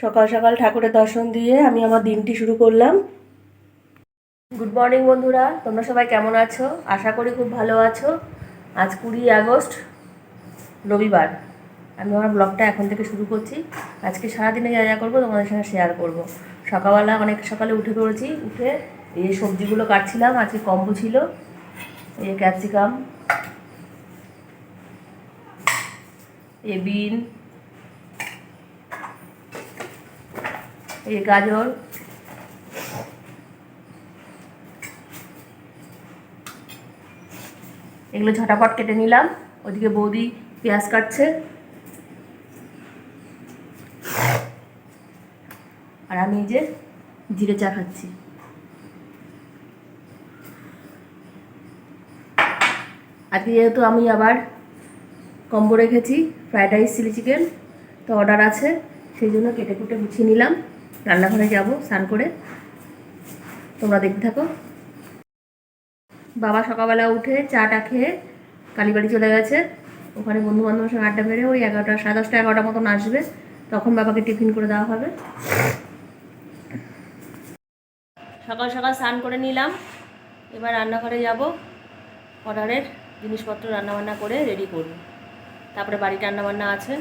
সকাল সকাল ঠাকুরের দর্শন দিয়ে আমি আমার দিনটি শুরু করলাম। গুড মর্নিং বন্ধুরা, তোমরা সবাই কেমন আছো? আশা করি খুব ভালো আছো। আজ 20 আগস্ট রবিবার। আমি আমার ব্লগটা এখন থেকে শুরু করছি। আজকে সারাদিনে যা যা করবো তোমাদের সঙ্গে শেয়ার করব। সকালবেলা অনেক সকালে উঠে পড়েছি, উঠে এই সবজিগুলো কাটছিলাম। আজকে কম্বো ছিল, এই ক্যাপসিকাম, এই বিন, এই গাজর, এগুলো ঝটাপট কেটে নিলাম। ওদিকে বৌদি পেঁয়াজ কাটছে, আর আমি এই যে জিরে চা খাচ্ছি। আজকে যেহেতু আমি আবার কম্বো রেখেছি, ফ্রায়েড রাইস, চিলি চিকেন তো অর্ডার আছে, সেই জন্য কেটে কুটে গুছিয়ে নিলাম। রান্নাঘরে যাব স্নান করে, তোমরা দেখতে থাকো। বাবা সকালবেলা উঠে চাটা খেয়ে কালীবাড়ি চলে গেছে। ওখানে বন্ধু বান্ধবের সঙ্গে আড্ডা মেরে ওই 11টা, 10:30, 11টা মতন আসবে, তখন বাবাকে টিফিন করে দেওয়া হবে। সকাল সকাল স্নান করে নিলাম, এবার রান্নাঘরে যাব। অর্ডারের জিনিসপত্র রান্নাবান্না করে রেডি করব, তারপরে বাড়িতে রান্নাবান্না আছে।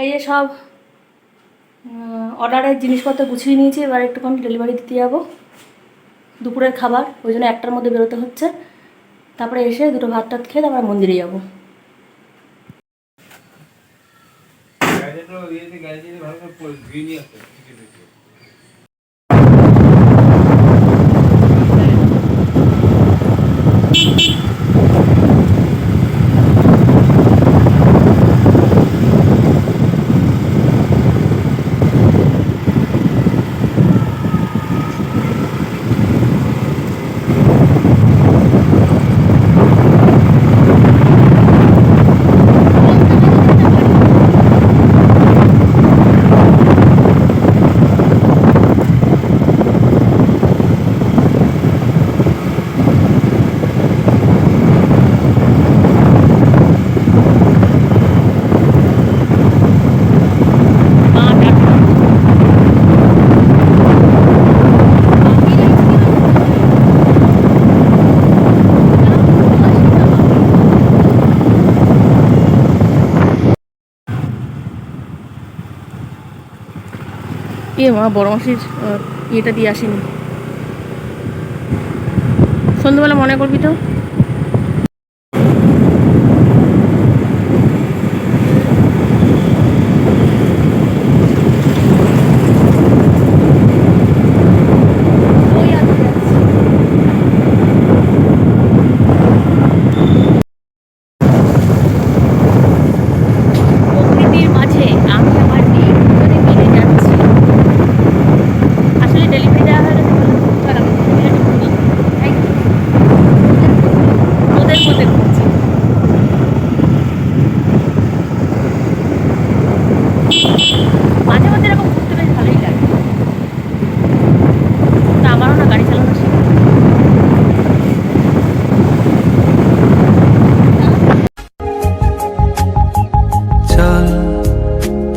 এই যে সব অর্ডারের জিনিসপত্র গুছিয়ে নিয়েছি, এবার একটুখানি ডেলিভারি দিতে যাবো। দুপুরের খাবার, ওই জন্য 1টার মধ্যে বেরোতে হচ্ছে। তারপরে এসে দুটো ভাত টাত খেয়ে তারপরে মন্দিরে যাবো। মা বড় মাসির ইয়েটা দিয়ে আসেনি, সন্ধ্যাবেলা মনে করবি তো। প্রকৃতির মাঝে আমি আমার মেয়ে দুজনে মিলে যাচ্ছি।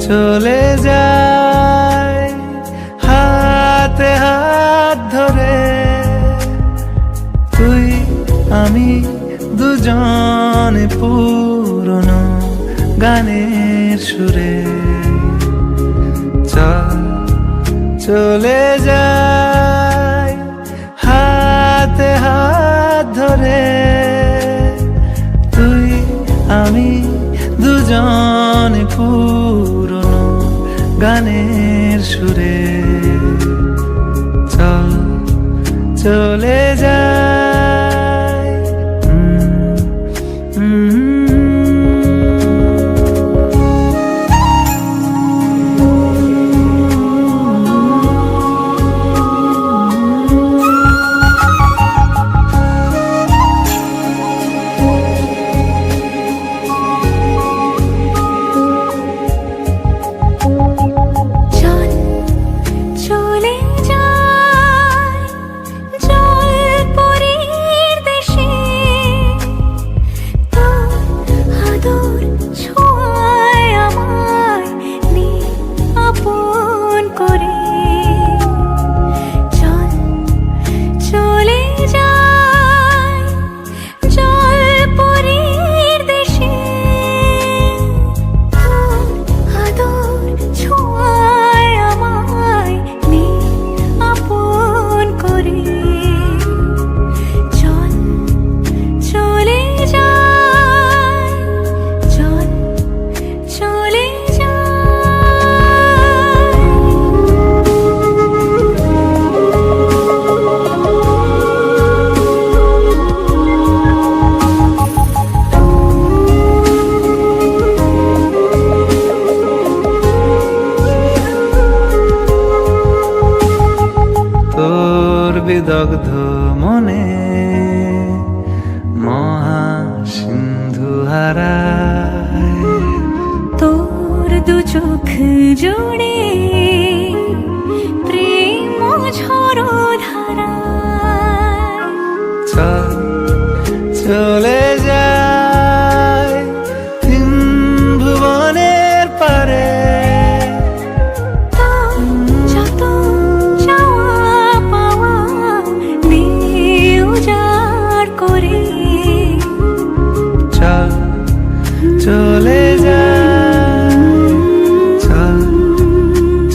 চলে যায় হাতে হাত ধরে, তুই আমি দুজনে পুরনো গানের সুরে। চল চলে যায় হাতে হাত ধরে, তুই আমি দুজনে পুরনো গানের সুরে। চল চলে যায়। বিদগ্ধ মনে মহাসিন্ধু হারায়, তোর দু চোখ জুড়ে প্রেম ঝড় ধারায়। চল চলে যায় তিন ভুবনের পারে, যত চাওয়া পাওয়া নিয়ে উজাড় করে। চল চলে যায়, চল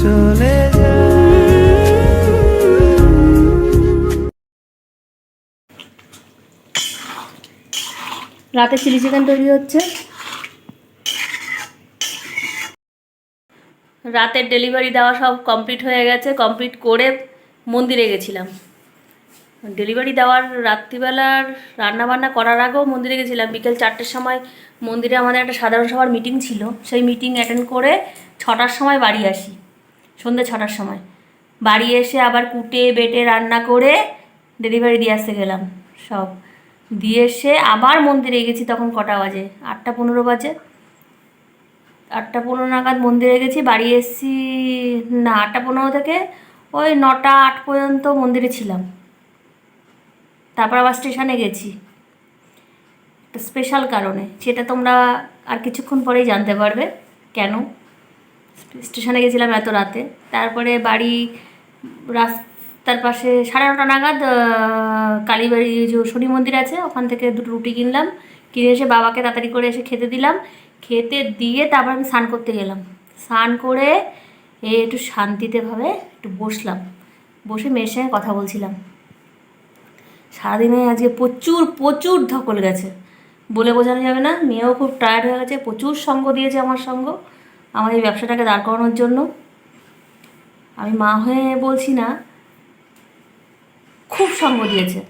চলে রাতে চিলি চিকেন তৈরি হচ্ছে। রাতের ডেলিভারি দেওয়া সব কমপ্লিট হয়ে গেছে। কমপ্লিট করে মন্দিরে গেছিলাম। ডেলিভারি দেওয়ার রাত্রিবেলার রান্নাবান্না করার আগেও মন্দিরে গেছিলাম। বিকেল 4টের সময় মন্দিরে আমাদের একটা সাধারণ সভার মিটিং ছিল। সেই মিটিং অ্যাটেন্ড করে 6টার সময় বাড়ি আসি, সন্ধ্যে 6টার সময়। বাড়ি এসে আবার কুটে বেটে রান্না করে ডেলিভারি দিয়ে আসতে গেলাম। সব দিয়ে এসে আবার মন্দিরে গেছি। তখন কটা বাজে? 8টা 15 বাজে। 8টা 15 নাগাদ মন্দিরে গেছি। বাড়ি এসেছি না 8টা 15 থেকে ওই 9টা 8 পর্যন্ত মন্দিরে ছিলাম। তারপর আবার স্টেশনে গেছি একটা স্পেশাল কারণে, সেটা তোমরা আর কিছুক্ষণ পরেই জানতে পারবে কেন স্টেশনে গেছিলাম এত রাতে। তারপরে বাড়ি রাস্তার পাশে 9:30 নাগাদ কালীবাড়ি যে শনি মন্দির আছে ওখান থেকে 2টো রুটি কিনলাম। কিনে এসে বাবাকে তাড়াতাড়ি করে এসে খেতে দিলাম। খেতে দিয়ে তারপর আমি স্নান করতে গেলাম। স্নান করে একটু শান্তিতেভাবে একটু বসলাম। বসে মেয়ের সঙ্গে কথা বলছিলাম। সারাদিনে আজকে প্রচুর প্রচুর ধকল গেছে, বলে বোঝানো যাবে না। মেয়েও খুব টায়ার্ড হয়ে গেছে। প্রচুর সঙ্গ দিয়েছে আমার সঙ্গ, আমার এই ব্যবসাটাকে দাঁড় করানোর জন্য। আমি মা হয়ে বলছি না, খুব সঙ্গ দিয়েছে।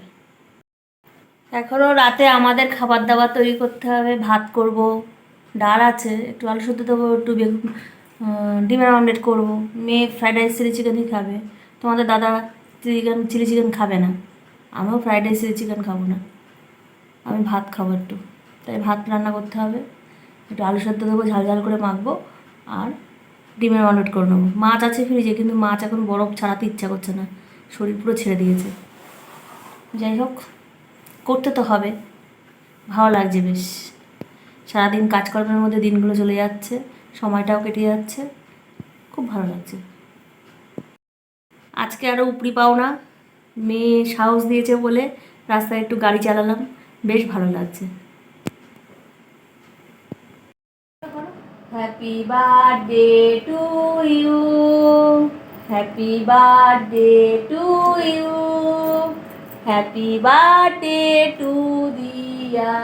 এখনও রাতে আমাদের খাবার দাবার তৈরি করতে হবে। ভাত করব, ডাল আছে, একটু আলু সেদ্ধ দেবো, একটু ডিমের অমলেট করবো। মেয়ে ফ্রাইড রাইস চিলি চিকেনই খাবে। তোমাদের দাদা চিলি চিকেন খাবে না। আমিও ফ্রাইড রাইস চিলি চিকেন খাবো না, আমি ভাত খাবো একটু। তাই ভাত রান্না করতে হবে। একটু আলু সেদ্ধ দেবো, ঝাল ঝাল করে মাখবো, আর ডিমের অমলেট করে নেবো। মাছ আছে ফ্রিজে, কিন্তু মাছ এখন বরফ ছাড়াতে ইচ্ছা করছে না, শরীর পুরো ছেড়ে দিয়েছে। যাই হোক, করতে তো হবে, ভালো লাগছে বেশ। সারাদিন কাজকর্মের মধ্যে দিনগুলো চলে যাচ্ছে, সময়টাও কেটে যাচ্ছে, খুব ভালো লাগছে। আজকে আরও উপরি পাওনা, মেয়ে সাহস দিয়েছে বলে রাস্তায় একটু গাড়ি চালালাম, বেশ ভালো লাগছে। Happy birthday to you, happy birthday to you, happy birthday to Diya,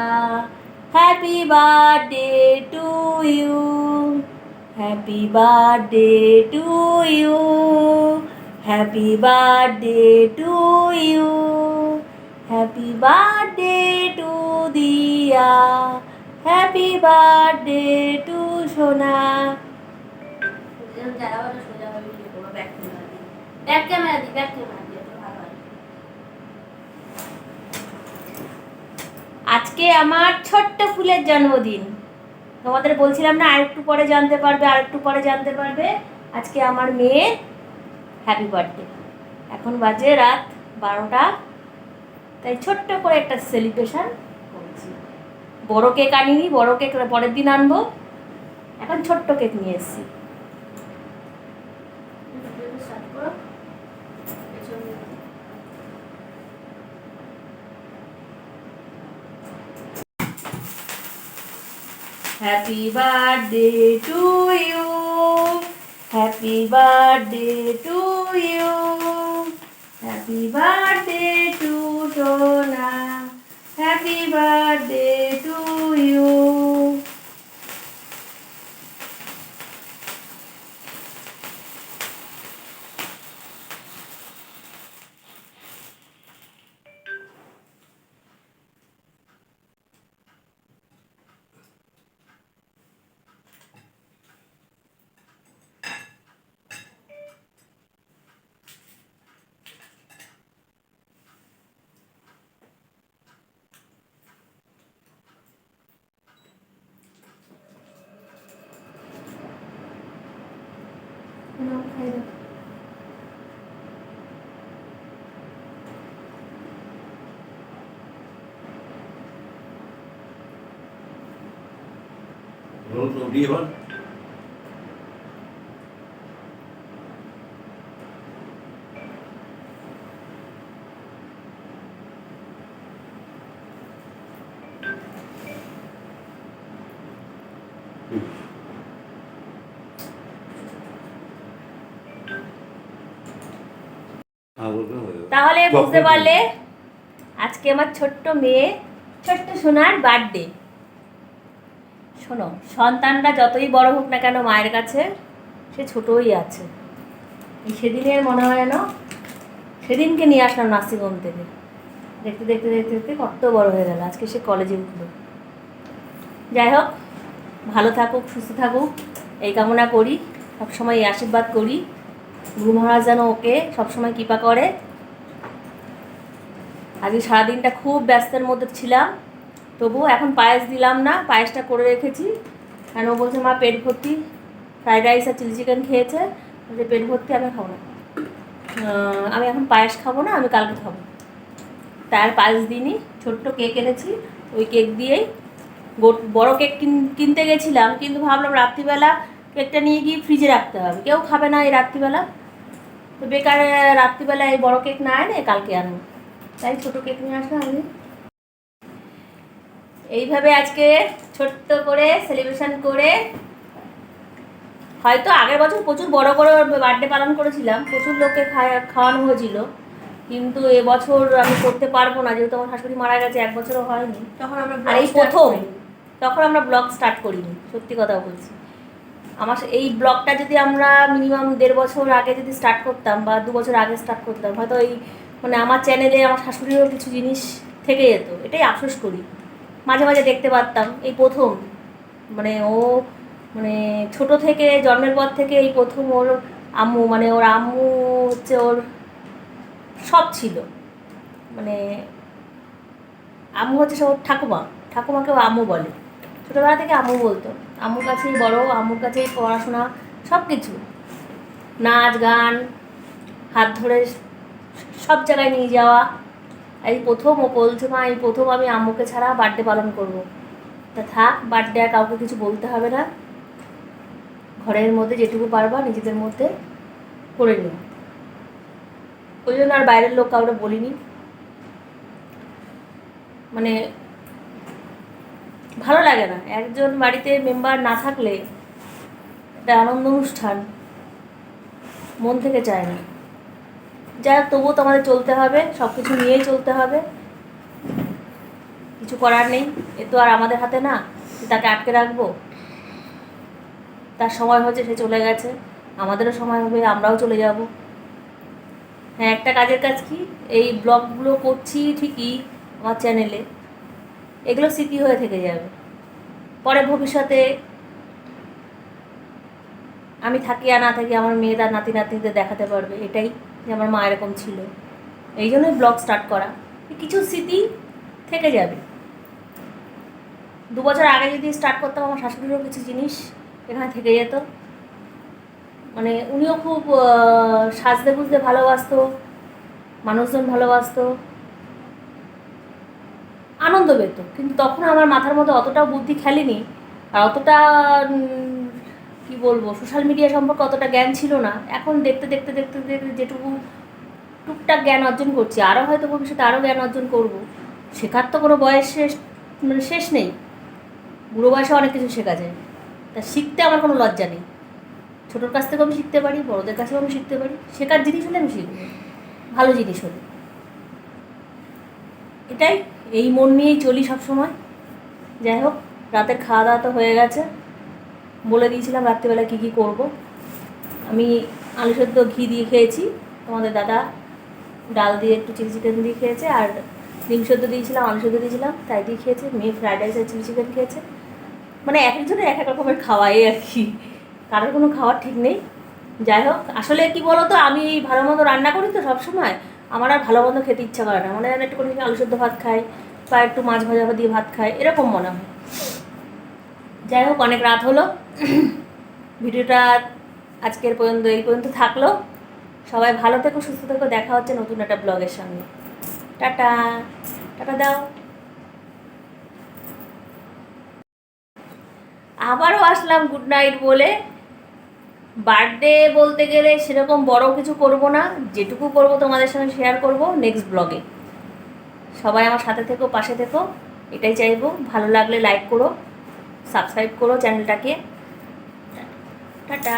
happy birthday to you, happy birthday to you, happy birthday to you, happy birthday to Diya, happy birthday to সোনা। আজকে আমার ছোট্ট ফুলের জন্মদিন। তোমাদের বলছিলাম না আরেকটু পরে জানতে পারবে, আরেকটু পরে জানতে পারবে। আজকে আমার মেয়ের হ্যাপি বার্থডে। এখন বাজে রাত 12টা, তাই ছোট্ট করে একটা সেলিব্রেশন করছি। বড় কেক আনিনি, বড় কেক পরের দিন আনবো, এখন ছোট্ট কেক নিয়ে এসেছি। Happy birthday to you, happy birthday to you, happy birthday to সোনা, হ্যাপি বার্থডে টু ইউ। তাহলে বুঝতে পারলে আজকে আমার ছোট্ট মেয়ে, ছোট্ট সোনার বার্থডে। শোনো, সন্তানরা যতই বড় হোক না কেন মায়ের কাছে সে ছোটই আছে। সেদিনের মনে হয় যেন সেদিনকে নিয়ে আসলাম নার্সিংহোম থেকে, দেখতে দেখতে দেখতে দেখতে কত বড় হয়ে গেল, আজকে সে কলেজে উঠলো। যাই হোক, ভালো থাকুক, সুস্থ থাকুক এই কামনা করি, সবসময় এই আশীর্বাদ করি। গুরু মহারাজ যেন ওকে সবসময় কৃপা করে। আজকে সারাদিনটা খুব ব্যস্তের মধ্যে ছিলাম, তবু এখন পায়েস দিলাম না, পায়েসটা করে রেখেছি। কারণ ও বলছে মা পেট ভর্তি, ফ্রাইড রাইস আর চিলি চিকেন খেয়েছে, বলছে পেট ভর্তি আমি খাবো না, আমি এখন পায়েস খাবো না, আমি কালকে খাবো। তার পায়েস দিইনি, ছোট্ট কেক এনেছি, ওই কেক দিয়েই বড় কেক কিনতে গেছিলাম, কিন্তু ভাবলাম রাত্রিবেলা কেকটা নিয়ে গিয়ে ফ্রিজে রাখতে হবে, কেউ খাবে না এই রাত্রিবেলা, তো বেকার রাত্রিবেলা এই বড় কেক না এনে কালকে আনবো, তাই ছোটো কেক নিয়ে আসলাম আমি। এইভাবে আজকে ছোট্ট করে সেলিব্রেশন করে, হয়তো আগের বছর প্রচুর বড় করে বার্থডে পালন করেছিলাম, প্রচুর লোককে খাওয়ানো হয়েছিল, কিন্তু এবছর আমি করতে পারবো না, যেহেতু আমার শাশুড়ি মারা গেছে, 1 বছরও হয়নি তখন আমরা, আর এই প্রথম, তখন আমরা ব্লগ স্টার্ট করিনি, সত্যি কথা বলছি। আমার এই ব্লগটা যদি আমরা মিনিমাম 1.5 বছর আগে যদি স্টার্ট করতাম বা 2 বছর আগে স্টার্ট করতাম, হয়তো এই মানে আমার চ্যানেলে আমার শাশুড়িরও কিছু জিনিস থেকে যেত, এটাই আফসোস করি। মাঝে মাঝে দেখতে পারতাম, এই প্রথম মানে ও মানে ছোট থেকে জন্মের পর থেকে এই প্রথম ওর আম্মু, মানে ওর আম্মু হচ্ছে ওর সব ছিল, মানে আম্মু হচ্ছে ওর ঠাকুমাকে ও আম্মু বলে, ছোটোবেলা থেকে আম্মু বলতো, আম্মুর কাছেই বড়, আম্মুর কাছেই পড়াশোনা, সব কিছু, নাচ গান, হাত ধরে সব জায়গায় নিয়ে যাওয়া। এই প্রথম ও বলছে মা এই প্রথম আমি আম্মুকে ছাড়া বার্থডে পালন করব। তা থাক, বার্থডে আর কাউকে কিছু বলতে হবে না, ঘরের মধ্যে যেটুকু পারবা নিজেদের মধ্যে করে নিও। ওই জন্য আর বাইরের লোক কাউকে বলিনি। মানে ভালো লাগে না একজন বাড়িতে মেম্বার না থাকলে, একটা আনন্দ অনুষ্ঠান মন থেকে চায় না। যাই হোক, তবুও তো আমাদের চলতে হবে, সব কিছু নিয়েই চলতে হবে, কিছু করার নেই। এ তো আর আমাদের হাতে না যে তাকে আটকে রাখবো। তার সময় হচ্ছে, সে চলে গেছে, আমাদেরও সময় হবে, আমরাও চলে যাব। হ্যাঁ, একটা কাজের কাজ কি, এই ব্লগগুলো করছি ঠিকই আমার চ্যানেলে, এগুলো স্মৃতি হয়ে থেকে যাবে। পরে ভবিষ্যতে আমি থাকি আর না থাকি, আমার মেয়ে তার নাতি নাতনিদের দেখাতে পারবে এটাই যে আমার মা এরকম ছিল। এই জন্যই ব্লগ স্টার্ট করা, কিছু স্মৃতি থেকে যাবে। 2 বছর আগে যদি স্টার্ট করতাম, আমার শাশুড়িরও কিছু জিনিস এখানে থেকে যেত। মানে উনিও খুব সাজতে বুঝতে ভালোবাসতো, মানুষজন ভালোবাসতো, আনন্দ পেত। কিন্তু তখন আমার মাথার মধ্যে অতটাও বুদ্ধি খেলেনি, আর অতটা কি বলবো, সোশ্যাল মিডিয়া সম্পর্কে অতটা জ্ঞান ছিল না। এখন দেখতে দেখতে দেখতে দেখতে যেটুকু টুকটাক জ্ঞান অর্জন করছি, আরও হয়তো ভবিষ্যতে আরও জ্ঞান অর্জন করব। শেখার তো কোনো বয়স শেষ নেই, বুড়ো বয়সে অনেক কিছু শেখা যায়। তা শিখতে আমার কোনো লজ্জা নেই, ছোটোর কাছ থেকেও আমি শিখতে পারি, বড়োদের কাছেও আমি শিখতে পারি। শেখার জিনিস হলে আমি শিখব, ভালো জিনিস হলে। এটাই, এই মন নিয়েই চলি সব সময়। যাই হোক, রাতের খাওয়া দাওয়া তো হয়ে গেছে, বলে দিয়েছিলাম রাত্রিবেলা কী কী করব। আমি আলু সেদ্ধ ঘি দিয়ে খেয়েছি, তোমাদের দাদা ডাল দিয়ে একটু চিলি চিকেন দিয়ে খেয়েছে, আর ডিম সেদ্ধ দিয়েছিলাম, আলু সেদ্ধ দিয়েছিলাম, তাই দিয়ে খেয়েছে। মেয়ে ফ্রাইড রাইস আর চিলি চিকেন খেয়েছে। মানে এক একজনের এক এক রকমের খাওয়াই আর কি, কারোর কোনো খাওয়ার ঠিক নেই। যাই হোক, আসলে কি বলো তো, আমি ভালো মন্দ রান্না করি তো সবসময়, আমার আর ভালো মন্দ খেতে ইচ্ছা করে না। মনে হয় একটু করে আলু সেদ্ধ ভাত খাই বা একটু মাছ ভাজা দিয়ে ভাত খাই, এরকম মনে হয়। যাই হোক, অনেক রাত হলো, ভিডিওটা আজকের পর্যন্ত এই পর্যন্ত থাকলো। সবাই ভালো থেকো, সুস্থ থেকো, দেখা হচ্ছে নতুন একটা ব্লগের সঙ্গে। টাটা, টাটা দাও। আবারও আসলাম গুড নাইট বলে। বার্থডে বলতে গেলে সেরকম বড় কিছু করব না, যেটুকু করব তোমাদের সঙ্গে শেয়ার করব নেক্সট ব্লগে। সবাই আমার সাথে থেকো, পাশে থেকো, এটাই চাইবো। ভালো লাগলে লাইক করো, সাবস্ক্রাইব করো চ্যানেলটাকে। টাটা।